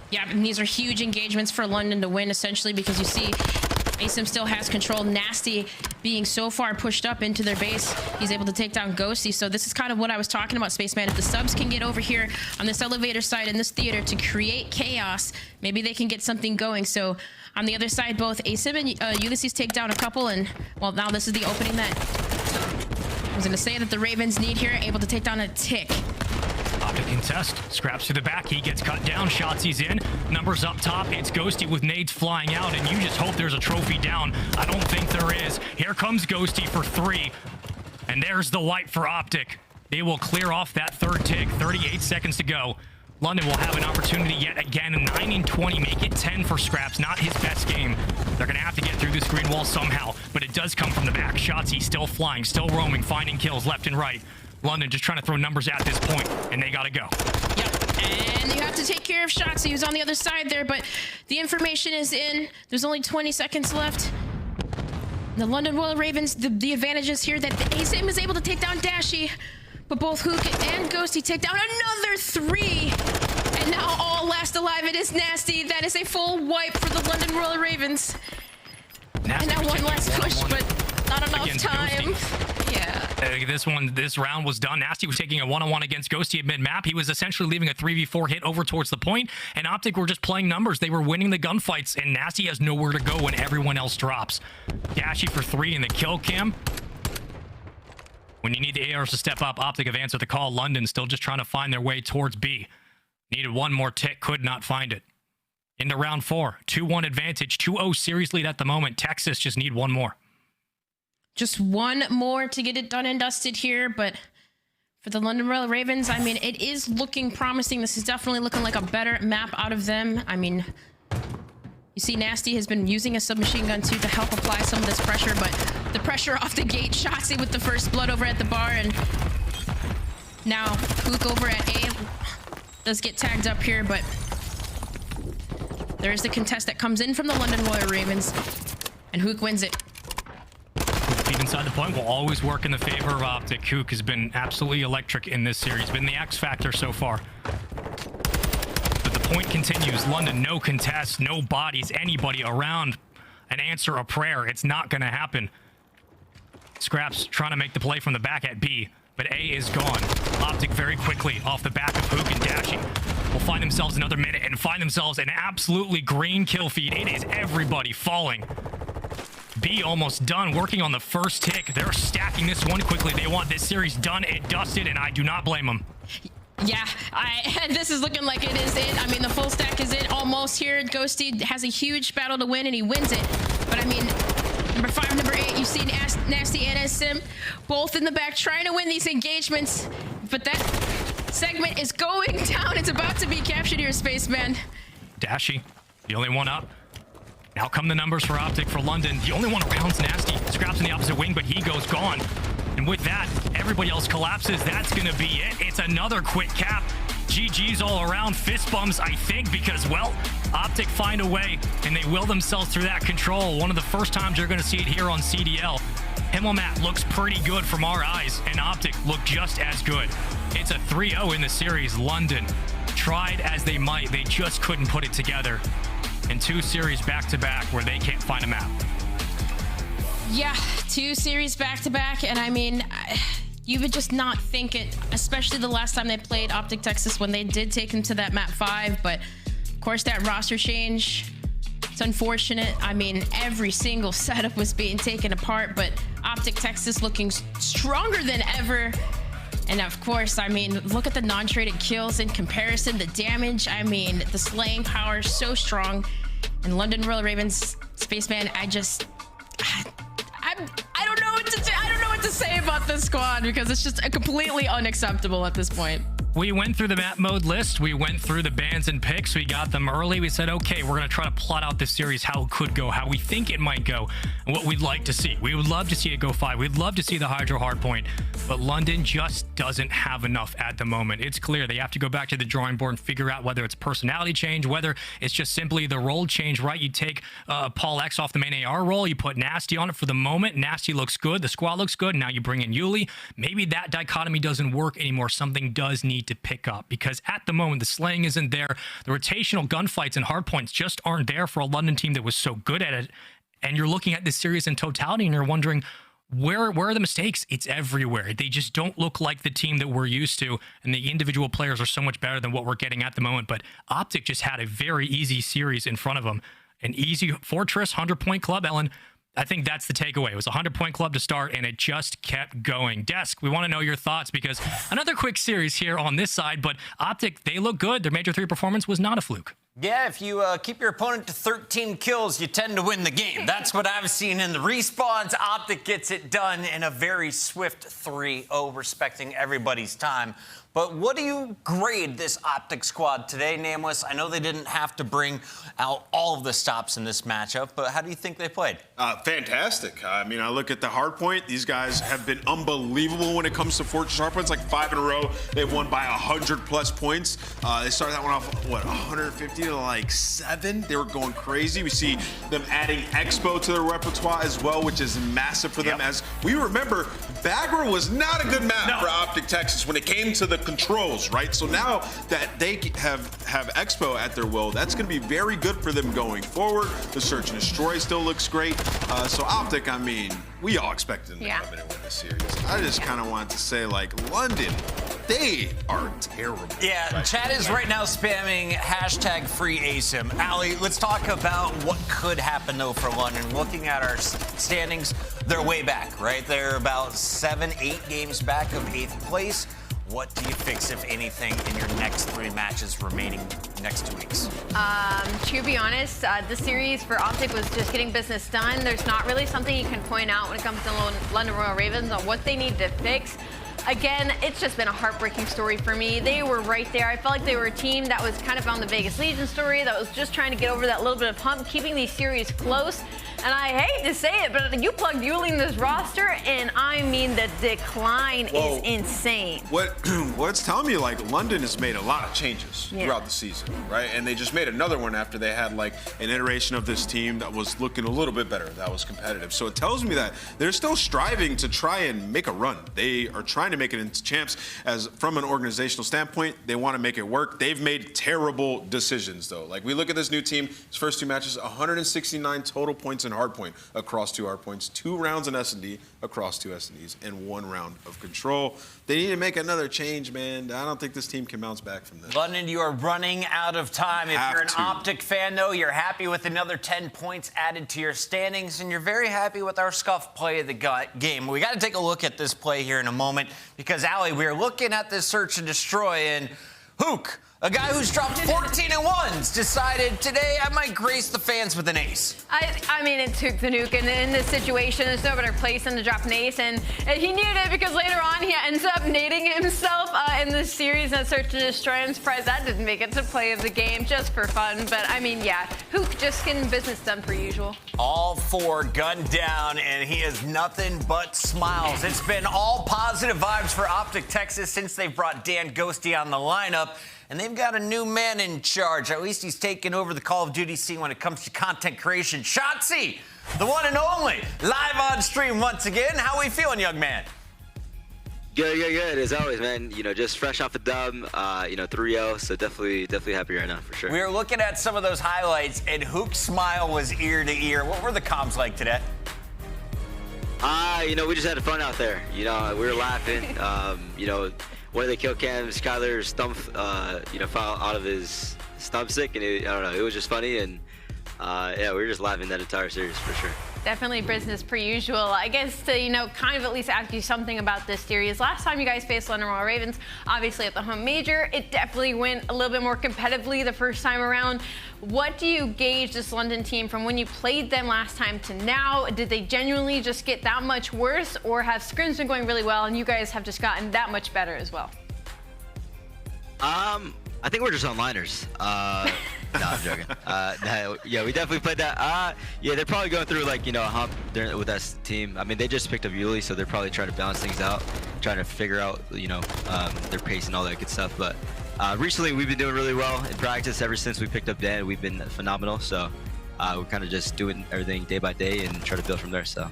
Yeah, and these are huge engagements for London to win, essentially, because you see Asim still has control. Nastie being so far pushed up into their base. He's able to take down Ghosty. So this is kind of what I was talking about, Spaceman. If the subs can get over here on this elevator side in this theater to create chaos, maybe they can get something going. So on the other side, both Asim and Ulysses take down a couple. And, well, now this is the opening that I was going to say that the Ravens need here. Able to take down a tick. OpTic contest. Scrapz to the back. He gets cut down. Shotzzy's in. Numbers up top. It's Ghosty with nades flying out, and you just hope there's a trophy down. I don't think there is. Here comes Ghosty for 3. And there's the wipe for OpTic. They will clear off that third tick. 38 seconds to go. London will have an opportunity yet again. 9 and 20. Make it 10 for Scrapz. Not his best game. They're going to have to get through this green wall somehow. But it does come from the back. Shotzzy still flying, still roaming, finding kills left and right. London just trying to throw numbers at this point, and they got to go. Yep, and you have to take care of Shotzzy, who's on the other side there, but the information is in. There's only 20 seconds left. The London Royal Ravens, the advantage is here that Asim is able to take down Dashy, but both Huke and Ghosty take down another 3. And now all last alive, it is Nastie. That is a full wipe for the London Royal Ravens. Nastie and now one last push, but not enough time. Ghosty. Yeah. This round was done. Nastie was taking a one-on-one against Ghosty at mid-map. He was essentially leaving a 3v4 hit over towards the point, and OpTic were just playing numbers. They were winning the gunfights, and Nastie has nowhere to go when everyone else drops. Dashy for 3 in the kill cam. When you need the ARs to step up, OpTic have answered the call. London still just trying to find their way towards B. Needed one more tick, could not find it. Into round 4, 2-1 advantage, 2-0 series lead at the moment. Texas just need one more. Just one more to get it done and dusted here, but for the London Royal Ravens, I mean, it is looking promising. This is definitely looking like a better map out of them. I mean, you see Nastie has been using a submachine gun too to help apply some of this pressure, but the pressure off the gate, Shotzzy with the first blood over at the bar, and now Huke over at A does get tagged up here, but there's the contest that comes in from the London Royal Ravens, and Huke wins it. Feet inside the point will always work in the favor of OpTic. Huke has been absolutely electric in this series. Been the X factor so far. But the point continues. London, no contest, no bodies, anybody around and answer a prayer. It's not going to happen. Scrapz trying to make the play from the back at B, but A is gone. OpTic very quickly off the back of Huke and Dashy will find themselves another minute and find themselves an absolutely green kill feed. It is everybody falling. B almost done working on the first tick. They're stacking this one quickly. They want this series done and dusted, and I do not blame them. Yeah, this is looking like it is it. I mean, the full stack is it almost here. Ghosty has a huge battle to win, and he wins it. But I mean, number 5, number 8, you see Nastie and Simp both in the back trying to win these engagements. But that segment is going down. It's about to be captured here, Spaceman. Dashy, the only one up. Now come the numbers for OpTic for London. The only one around's Nastie. Scrapz in the opposite wing, but he goes gone. And with that, everybody else collapses. That's going to be it. It's another quick cap. GG's all around. Fist bumps, I think, because, well, OpTic find a way, and they will themselves through that control. One of the first times you're going to see it here on CDL. Himmelmatt looks pretty good from our eyes, and OpTic look just as good. It's a 3-0 in the series. London tried as they might. They just couldn't put it together. And 2 series back-to-back where they can't find a map. Yeah, 2 series back-to-back, and I mean, you would just not think it, especially the last time they played OpTic Texas when they did take them to that map 5, but of course that roster change, it's unfortunate. I mean, every single setup was being taken apart, but OpTic Texas looking stronger than ever. And of course, I mean, look at the non-traded kills in comparison, the damage. I mean, the slaying power is so strong. And London Royal Ravens, Spaceman, I don't know what to do. I don't know what to say about this squad because it's just completely unacceptable at this point. We went through the map mode list. We went through the bans and picks. We got them early. We said, okay, we're going to try to plot out this series, how it could go, how we think it might go, and what we'd like to see. We would love to see it go 5. We'd love to see the HyDra hardpoint, but London just doesn't have enough at the moment. It's clear they have to go back to the drawing board and figure out whether it's personality change, whether it's just simply the role change, right? You take Paul X off the main AR role, you put Nastie on it for the moment. Nastie looks good. The squad looks good. Now you bring in Yuli. Maybe that dichotomy doesn't work anymore. Something does need to pick up because at the moment the slaying isn't there. The rotational gunfights and hardpoints just aren't there for a London team that was so good at it And you're looking at this series in totality and you're wondering, where are the mistakes? It's everywhere. They just don't look like the team that we're used to, and the individual players are so much better than what we're getting at the moment. But OpTic just had a very easy series in front of them. An easy Fortress 100-point club, Ellen. I think that's the takeaway. It was a 100-point club to start, and it just kept going. Desk, we want to know your thoughts, because another quick series here on this side, but OpTic, they look good. Their Major 3 performance was not a fluke. Yeah, if you keep your opponent to 13 kills, you tend to win the game. That's what I've seen in the respawns. OpTic gets it done in a very swift 3-0, respecting everybody's time. But what do you grade this OpTic squad today, Nameless? I know they didn't have to bring out all of the stops in this matchup, but how do you think they played? Fantastic. I mean, I look at the hardpoint. These guys have been unbelievable when it comes to Fortress hardpoints. Like 5 in a row, they've won by 100+ points. They started that one off, what, 150 to like 7? They were going crazy. We see them adding Expo to their repertoire as well, which is massive for them. As we remember, Bagger was not a good map for OpTic Texas when it came to the controls, right? So now that they have Expo at their will, that's going to be very good for them going forward. The Search and Destroy still looks great. So OpTic, I mean, we all expected them to come in and win this series. I just kind of wanted to say, like, London, they are terrible. Yeah, right? Chat is right now spamming #free Asim. Ali, let's talk about what could happen, though, for London. Looking at our standings, they're way back, right? They're about 7-8 games back of 8th place. What do you fix, if anything, in your next 3 matches remaining next 2 weeks? To be honest, the series for OpTic was just getting business done. There's not really something you can point out when it comes to London Royal Ravens on what they need to fix. Again, it's just been a heartbreaking story for me. They were right there. I felt like they were a team that was kind of on the Vegas Legion story, that was just trying to get over that little bit of hump, keeping these series close. And I hate to say it, but you plug Yuli in this roster, and I mean the decline is insane. What's telling me, like, London has made a lot of changes throughout the season, right? And they just made another one after they had, like, an iteration of this team that was looking a little bit better, that was competitive. So it tells me that they're still striving to try and make a run. They are trying to make it into champs. As from an organizational standpoint, they want to make it work. They've made terrible decisions, though. Like, we look at this new team, its first 2 matches, 169 total points in hardpoint across 2 hardpoints, 2 rounds in S&D across 2 S&Ds, and 1 round of control. They need to make another change, man. I don't think this team can bounce back from this. London, you are running out of time. If you're an OpTic fan, though, you're happy with another 10 points added to your standings, and you're very happy with our scuff play of the game. We got to take a look at this play here in a moment, because, Ali, we are looking at this Search and Destroy, and Huke, a guy who's dropped 14 and 1s, decided today I might grace the fans with an ace. I mean, it's Huke the Nuke, and in this situation, there's no better place than to drop an ace, and he needed it because later on he ends up nading himself in this series and Search and Destroy. I'm surprised that didn't make it to play of the game, just for fun. But I mean, yeah, Huke just getting business done per usual. All 4 gunned down, and he has nothing but smiles. It's been all positive vibes for OpTic Texas since they brought Dan Ghosty on the lineup. And they've got a new man in charge. At least he's taken over the Call of Duty scene when it comes to content creation. Shotzzy, the one and only, live on stream once again. How are we feeling, young man? Good. As always, man. You know, just fresh off the dub, 3-0. So definitely happy right now, for sure. We were looking at some of those highlights, and Huke's smile was ear to ear. What were the comms like today? We just had fun out there. We were laughing. One of the kill cams, Skyler's stump, fell out of his stump stick, and I don't know, it was just funny, and we were just laughing that entire series for sure. Definitely business per usual. I guess to, kind of at least ask you something about this series. Last time you guys faced London Royal Ravens, obviously at the home major, it definitely went a little bit more competitively the first time around. What do you gauge this London team from when you played them last time to now? Did they genuinely just get that much worse, or have scrims been going really well and you guys have just gotten that much better as well? I think we're just onliners. No, I'm joking. We definitely played that. They're probably going through a hump with that team. I mean, they just picked up Yuli, so they're probably trying to balance things out, trying to figure out their pace and all that good stuff. But recently, we've been doing really well in practice. Ever since we picked up Dan, we've been phenomenal. So we're kind of just doing everything day by day and try to build from there. So.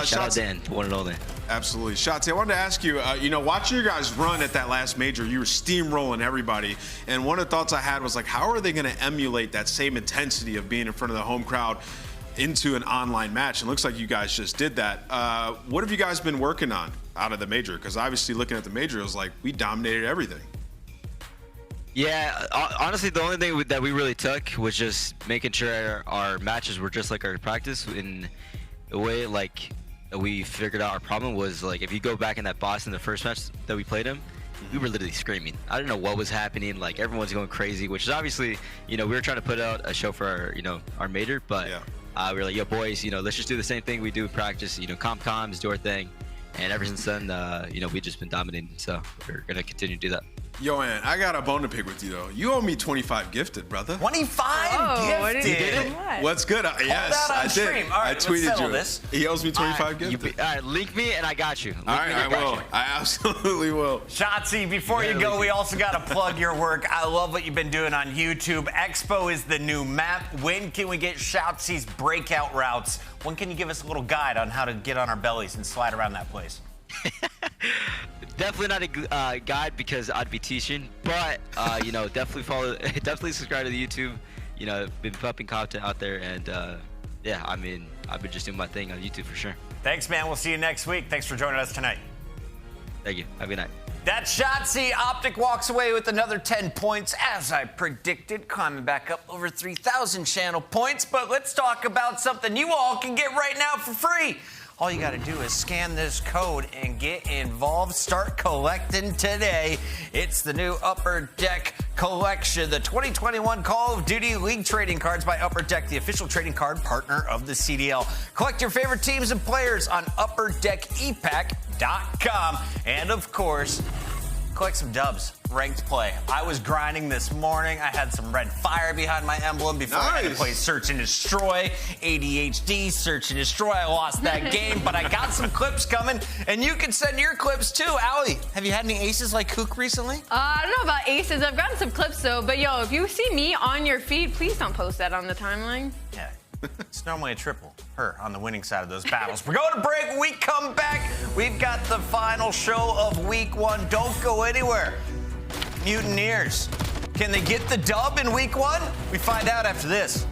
Shout out Dan, one and only. Absolutely. Shotzzy, I wanted to ask you, watching you guys run at that last major, you were steamrolling everybody. And one of the thoughts I had was, how are they going to emulate that same intensity of being in front of the home crowd into an online match. It looks like you guys just did that. What have you guys been working on out of the major? Because obviously looking at the major, it was like we dominated everything. Yeah, honestly, the only thing that we really took was just making sure our matches were just like our practice. In a way, like we figured out our problem was like if you go back in that Boston, the first match that we played him, we were literally screaming. I don't know what was happening. Like everyone's going crazy, which is obviously, you know, we were trying to put out a show for our, you know, our major, but we were like, yo, boys, you know, let's just do the same thing we do in practice. You know, comms, do our thing, and ever since then, you know, we've just been dominating. So we're gonna continue to do that. Yo, man, I got a bone to pick with you, though. You owe me 25 gifted, brother. 25 gifted? You did it? What's good? Yes, I did. All right, I tweeted you. This. He owes me 25 gifted. All right, link me and I got you. All right, I will. I absolutely will. Shotzzy, before you go, we also got to plug your work. I love what you've been doing on YouTube. Expo is the new map. When can we get Shotzzy's breakout routes? When can you give us a little guide on how to get on our bellies and slide around that place? Definitely not a guide because I'd be teaching, but you know, definitely subscribe to the YouTube. You know, been pumping content out there, and yeah, I mean, I've been just doing my thing on YouTube for sure. Thanks, man. We'll see you next week. Thanks for joining us tonight. Thank you. Have a good night. That's Shotzzy. OpTic walks away with another 10 points, as I predicted, climbing back up over 3,000 channel points. But let's talk about something you all can get right now for free. All you got to do is scan this code and get involved. Start collecting today. It's the new Upper Deck collection, the 2021 Call of Duty League trading cards by Upper Deck, the official trading card partner of the CDL. Collect your favorite teams and players on upperdeckepack.com. And of course, collect some dubs, ranked play. I was grinding this morning. I had some red fire behind my emblem before I had to play Search and Destroy. ADHD, Search and Destroy. I lost that game, but I got some clips coming, and you can send your clips too. Allie, have you had any aces like Huke recently? I don't know about aces. I've gotten some clips though, but yo, if you see me on your feed, please don't post that on the timeline. Yeah. It's normally a triple, her on the winning side of those battles. We're going to break. When we come back, we've got the final show of week 1. Don't go anywhere. Mutineers, can they get the dub in week 1? We find out after this.